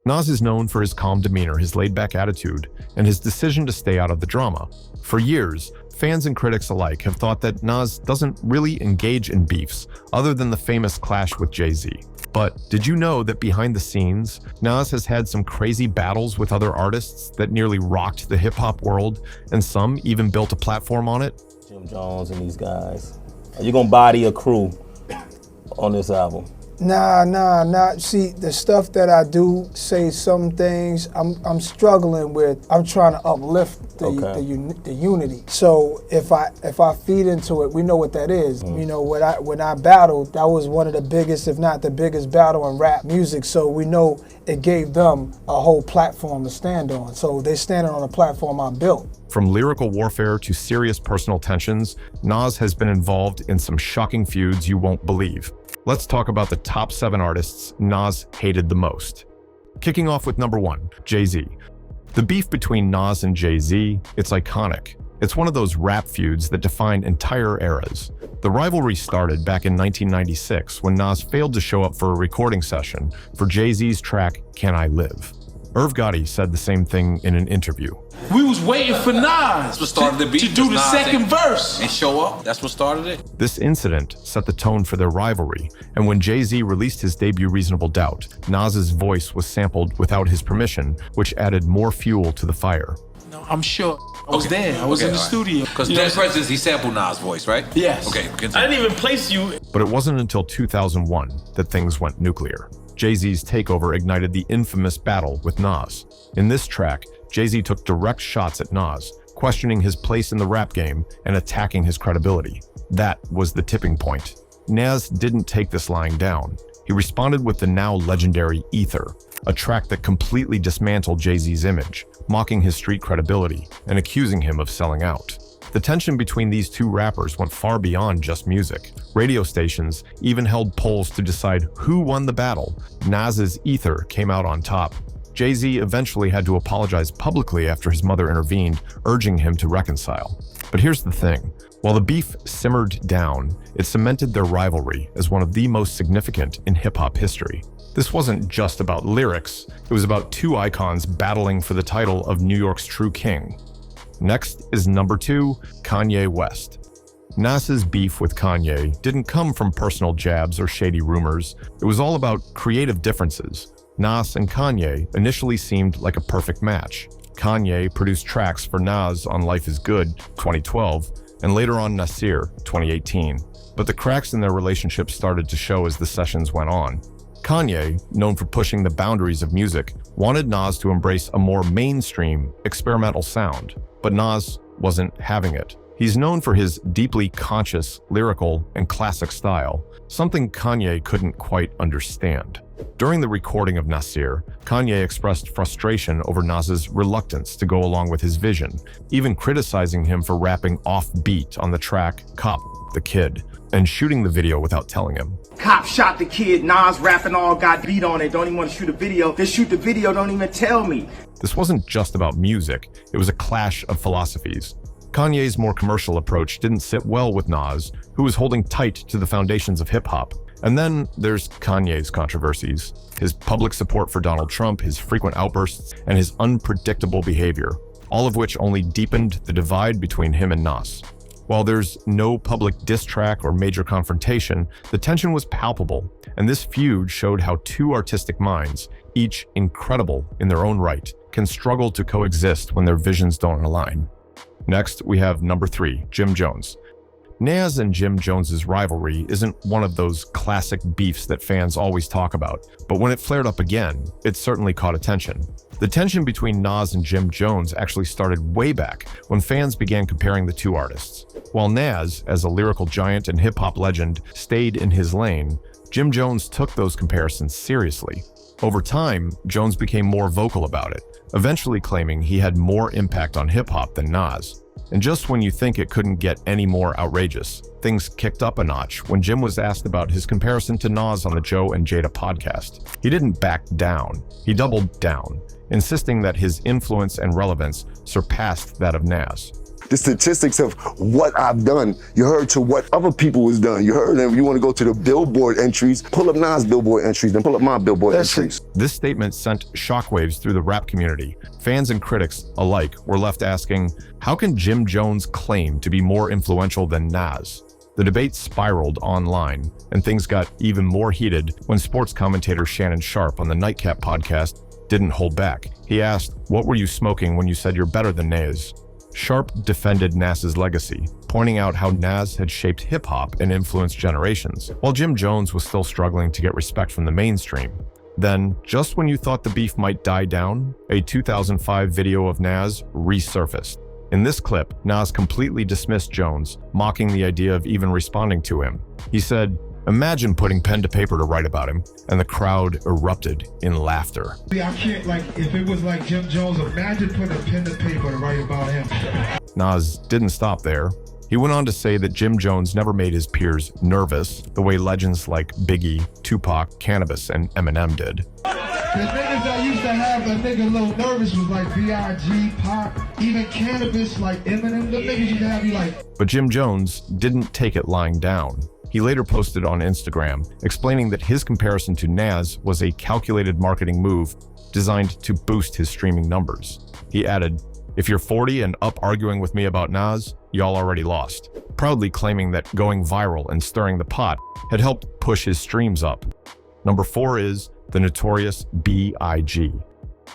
Nas is known for his calm demeanor, his laid-back attitude, and his decision to stay out of the drama. For years, fans and critics alike have thought that Nas doesn't really engage in beefs other than the famous clash with Jay-Z. But did you know that behind the scenes, Nas has had some crazy battles with other artists that nearly rocked the hip-hop world, and some even built a platform on it? Jim Jones and these guys. Are you gonna body a crew on this album? Nah. See, the stuff that I do say some things I'm struggling with. I'm trying to uplift the unity. So if I feed into it, we know what that is. You know, when I battled, that was one of the biggest, if not the biggest battle in rap music. So we know it gave them a whole platform to stand on. So they standing on a platform I built. From lyrical warfare to serious personal tensions, Nas has been involved in some shocking feuds you won't believe. Let's talk about the top 7 artists Nas hated the most. Kicking off with number 1, Jay-Z. The beef between Nas and Jay-Z, it's iconic. It's one of those rap feuds that define entire eras. The rivalry started back in 1996 when Nas failed to show up for a recording session for Jay-Z's track, Can I Live? Irv Gotti said the same thing in an interview. We was waiting for Nas to do the second verse. And show up, that's what started it. This incident set the tone for their rivalry, and when Jay-Z released his debut Reasonable Doubt, Nas's voice was sampled without his permission, which added more fuel to the fire. No, I'm sure. I was there. I was in the studio. Because Dead Presidents, he sampled Nas' voice, right? Yes. Okay, continue. I didn't even place you. But it wasn't until 2001 that things went nuclear. Jay-Z's takeover ignited the infamous battle with Nas. In this track, Jay-Z took direct shots at Nas, questioning his place in the rap game and attacking his credibility. That was the tipping point. Nas didn't take this lying down. He responded with the now legendary Ether, a track that completely dismantled Jay-Z's image, mocking his street credibility and accusing him of selling out. The tension between these two rappers went far beyond just music. Radio stations even held polls to decide who won the battle. Nas's Ether came out on top. Jay-Z eventually had to apologize publicly after his mother intervened, urging him to reconcile. But here's the thing. While the beef simmered down, it cemented their rivalry as one of the most significant in hip-hop history. This wasn't just about lyrics, it was about two icons battling for the title of New York's true king. Next is number 2, Kanye West. Nas's beef with Kanye didn't come from personal jabs or shady rumors. It was all about creative differences. Nas and Kanye initially seemed like a perfect match. Kanye produced tracks for Nas on Life is Good, 2012, and later on Nasir, 2018. But the cracks in their relationship started to show as the sessions went on. Kanye, known for pushing the boundaries of music, wanted Nas to embrace a more mainstream, experimental sound. But Nas wasn't having it. He's known for his deeply conscious, lyrical, and classic style, something Kanye couldn't quite understand. During the recording of Nasir, Kanye expressed frustration over Nas's reluctance to go along with his vision, even criticizing him for rapping off-beat on the track Cop the Kid, and shooting the video without telling him. Cop shot the kid, Nas rapping all got beat on it, don't even want to shoot a video. They shoot the video, don't even tell me. This wasn't just about music, it was a clash of philosophies. Kanye's more commercial approach didn't sit well with Nas, who was holding tight to the foundations of hip-hop. And then there's Kanye's controversies, his public support for Donald Trump, his frequent outbursts, and his unpredictable behavior, all of which only deepened the divide between him and Nas. While there's no public diss track or major confrontation, the tension was palpable, and this feud showed how two artistic minds, each incredible in their own right, can struggle to coexist when their visions don't align. Next, we have number 3, Jim Jones. Nas and Jim Jones's rivalry isn't one of those classic beefs that fans always talk about, but when it flared up again, it certainly caught attention. The tension between Nas and Jim Jones actually started way back when fans began comparing the two artists. While Nas, as a lyrical giant and hip-hop legend, stayed in his lane, Jim Jones took those comparisons seriously. Over time, Jones became more vocal about it, eventually claiming he had more impact on hip-hop than Nas. And just when you think it couldn't get any more outrageous, things kicked up a notch when Jim was asked about his comparison to Nas on the Joe and Jada podcast. He didn't back down, he doubled down, insisting that his influence and relevance surpassed that of Nas. the statistics of what I've done. You heard to what other people was done. You heard them. You want to go to the Billboard entries, pull up Nas' Billboard entries, then pull up my Billboard entries. This statement sent shockwaves through the rap community. Fans and critics alike were left asking, how can Jim Jones claim to be more influential than Nas? The debate spiraled online, and things got even more heated when sports commentator Shannon Sharpe on the Nightcap podcast didn't hold back. He asked, what were you smoking when you said you're better than Nas? Sharpe defended Nas's legacy, pointing out how Nas had shaped hip-hop and influenced generations, while Jim Jones was still struggling to get respect from the mainstream. Then, just when you thought the beef might die down, a 2005 video of Nas resurfaced. In this clip, Nas completely dismissed Jones, mocking the idea of even responding to him. He said, imagine putting pen to paper to write about him, and the crowd erupted in laughter. I can't, if it was like Jim Jones, imagine putting a pen to paper to write about him. Nas didn't stop there. He went on to say that Jim Jones never made his peers nervous the way legends like Biggie, Tupac, Cannabis, and Eminem did. The niggas that used to have a nigga a little nervous was like B.I.G., Pac, even Cannabis, like Eminem. The niggas used to have you like... But Jim Jones didn't take it lying down. He later posted on Instagram, explaining that his comparison to Nas was a calculated marketing move designed to boost his streaming numbers. He added, if you're 40 and up arguing with me about Nas, y'all already lost, proudly claiming that going viral and stirring the pot had helped push his streams up. Number 4 is the notorious B.I.G.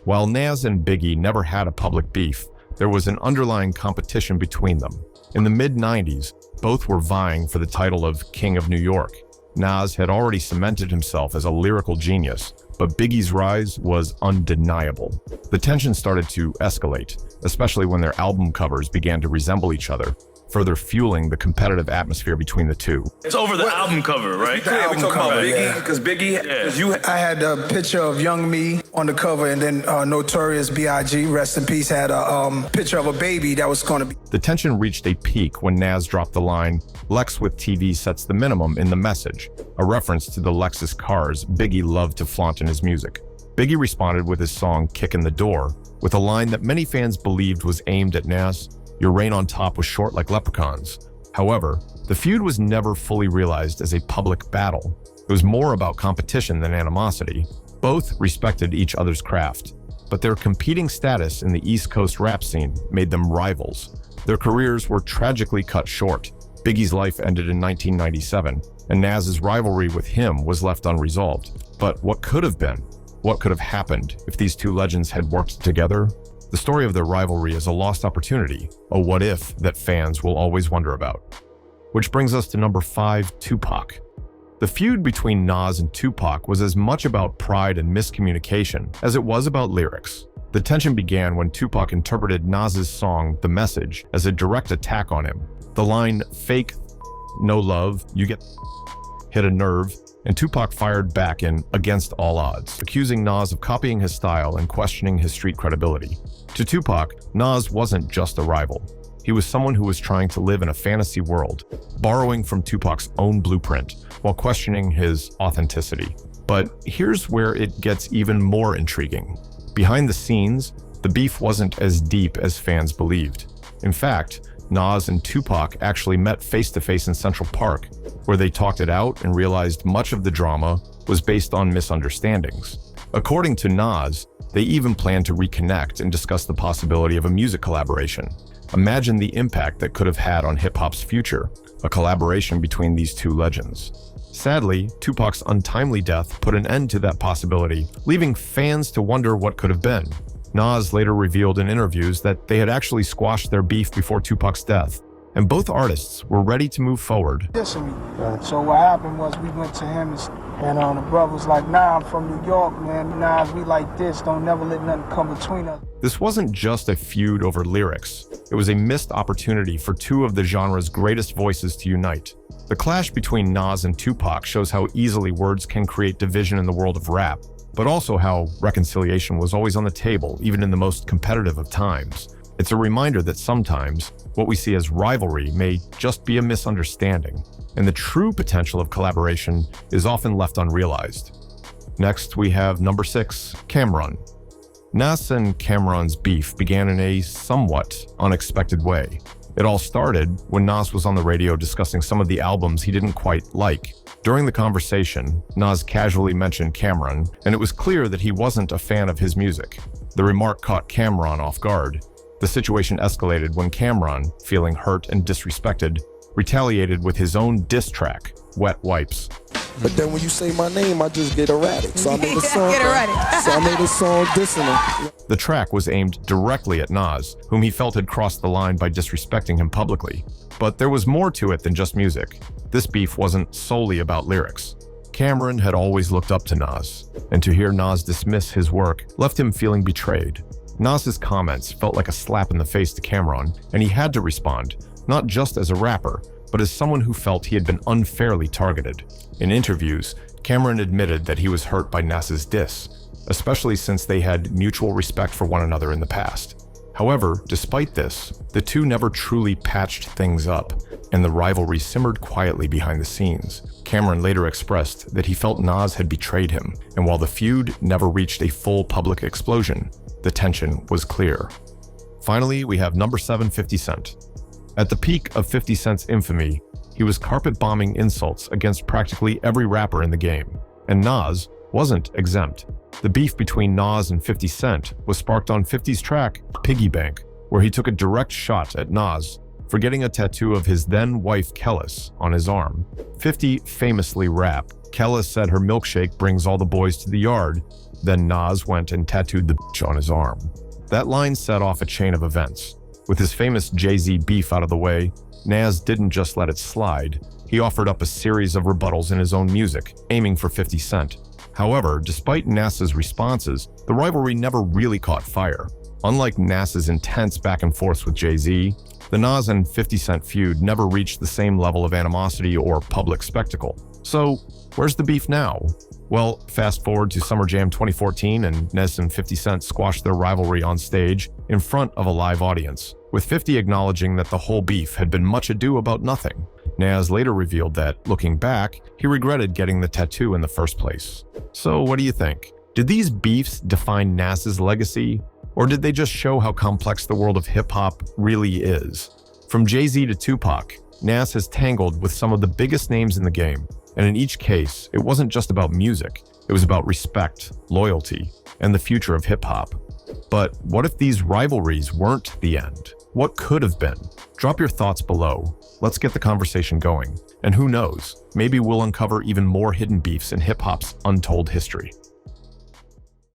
While Nas and Biggie never had a public beef, there was an underlying competition between them. In the mid-90s, both were vying for the title of King of New York. Nas had already cemented himself as a lyrical genius, but Biggie's rise was undeniable. The tension started to escalate, especially when their album covers began to resemble each other, further fueling the competitive atmosphere between the two. It's over the album cover, right? Yeah, we talking about Biggie, because Biggie, I had a picture of Young Me on the cover, and then Notorious B.I.G., rest in peace, had a picture of a baby that was going to be... The tension reached a peak when Nas dropped the line, Lex with TV sets the minimum in the message, a reference to the Lexus cars Biggie loved to flaunt in his music. Biggie responded with his song Kick in the Door, with a line that many fans believed was aimed at Nas, your reign on top was short like leprechauns. However, the feud was never fully realized as a public battle. It was more about competition than animosity. Both respected each other's craft, but their competing status in the East Coast rap scene made them rivals. Their careers were tragically cut short. Biggie's life ended in 1997, and Nas's rivalry with him was left unresolved. But what could have been? What could have happened if these two legends had worked together? The story of their rivalry is a lost opportunity, a what if that fans will always wonder about. Which brings us to number 5, Tupac. The feud between Nas and Tupac was as much about pride and miscommunication as it was about lyrics. The tension began when Tupac interpreted Nas's song The Message as a direct attack on him. The line, fake, no love, you get hit a nerve, and Tupac fired back in Against All Odds, accusing Nas of copying his style and questioning his street credibility. To Tupac, Nas wasn't just a rival. He was someone who was trying to live in a fantasy world, borrowing from Tupac's own blueprint while questioning his authenticity. But here's where it gets even more intriguing. Behind the scenes, the beef wasn't as deep as fans believed. In fact, Nas and Tupac actually met face-to-face in Central Park, where they talked it out and realized much of the drama was based on misunderstandings. According to Nas, they even planned to reconnect and discuss the possibility of a music collaboration. Imagine the impact that could have had on hip-hop's future, a collaboration between these two legends. Sadly, Tupac's untimely death put an end to that possibility, leaving fans to wonder what could have been. Nas later revealed in interviews that they had actually squashed their beef before Tupac's death, and both artists were ready to move forward. So what happened was we went to him and the brother was like, nah, I'm from New York, man. Nah, we like this. Don't never let nothing come between us. This wasn't just a feud over lyrics. It was a missed opportunity for two of the genre's greatest voices to unite. The clash between Nas and Tupac shows how easily words can create division in the world of rap, but also how reconciliation was always on the table, even in the most competitive of times. It's a reminder that sometimes what we see as rivalry may just be a misunderstanding, and the true potential of collaboration is often left unrealized. Next, we have number 6, Cam'ron. Nas and Cam'ron's beef began in a somewhat unexpected way. It all started when Nas was on the radio discussing some of the albums he didn't quite like. During the conversation, Nas casually mentioned Cameron, and it was clear that he wasn't a fan of his music. The remark caught Cameron off guard. The situation escalated when Cameron, feeling hurt and disrespected, retaliated with his own diss track, Wet Wipes. But then when you say my name, I just get erratic. So I made a song. Dissing him. The track was aimed directly at Nas, whom he felt had crossed the line by disrespecting him publicly. But there was more to it than just music. This beef wasn't solely about lyrics. Cameron had always looked up to Nas, and to hear Nas dismiss his work left him feeling betrayed. Nas's comments felt like a slap in the face to Cameron, and he had to respond, not just as a rapper, but as someone who felt he had been unfairly targeted. In interviews, Cameron admitted that he was hurt by Nas's diss, especially since they had mutual respect for one another in the past. However, despite this, the two never truly patched things up, and the rivalry simmered quietly behind the scenes. Cameron later expressed that he felt Nas had betrayed him, and while the feud never reached a full public explosion, the tension was clear. Finally, we have number 7, 50 Cent. At the peak of 50 Cent's infamy, he was carpet-bombing insults against practically every rapper in the game, and Nas wasn't exempt. The beef between Nas and 50 Cent was sparked on 50's track, Piggy Bank, where he took a direct shot at Nas for getting a tattoo of his then-wife Kellis on his arm. 50 famously rapped, "Kellis said her milkshake brings all the boys to the yard," then Nas went and tattooed the bitch on his arm. That line set off a chain of events. With his famous Jay-Z beef out of the way, Nas didn't just let it slide. He offered up a series of rebuttals in his own music, aiming for 50 Cent. However, despite Nas's responses, the rivalry never really caught fire. Unlike Nas's intense back and forth with Jay-Z, the Nas and 50 Cent feud never reached the same level of animosity or public spectacle. So, where's the beef now? Well, fast forward to Summer Jam 2014 and Nas and 50 Cent squashed their rivalry on stage in front of a live audience, with 50 acknowledging that the whole beef had been much ado about nothing. Nas later revealed that, looking back, he regretted getting the tattoo in the first place. So what do you think? Did these beefs define Nas's legacy? Or did they just show how complex the world of hip-hop really is? From Jay-Z to Tupac, Nas has tangled with some of the biggest names in the game. And in each case, it wasn't just about music. It was about respect, loyalty, and the future of hip-hop. But what if these rivalries weren't the end? What could have been? Drop your thoughts below. Let's get the conversation going. And who knows, maybe we'll uncover even more hidden beefs in hip-hop's untold history.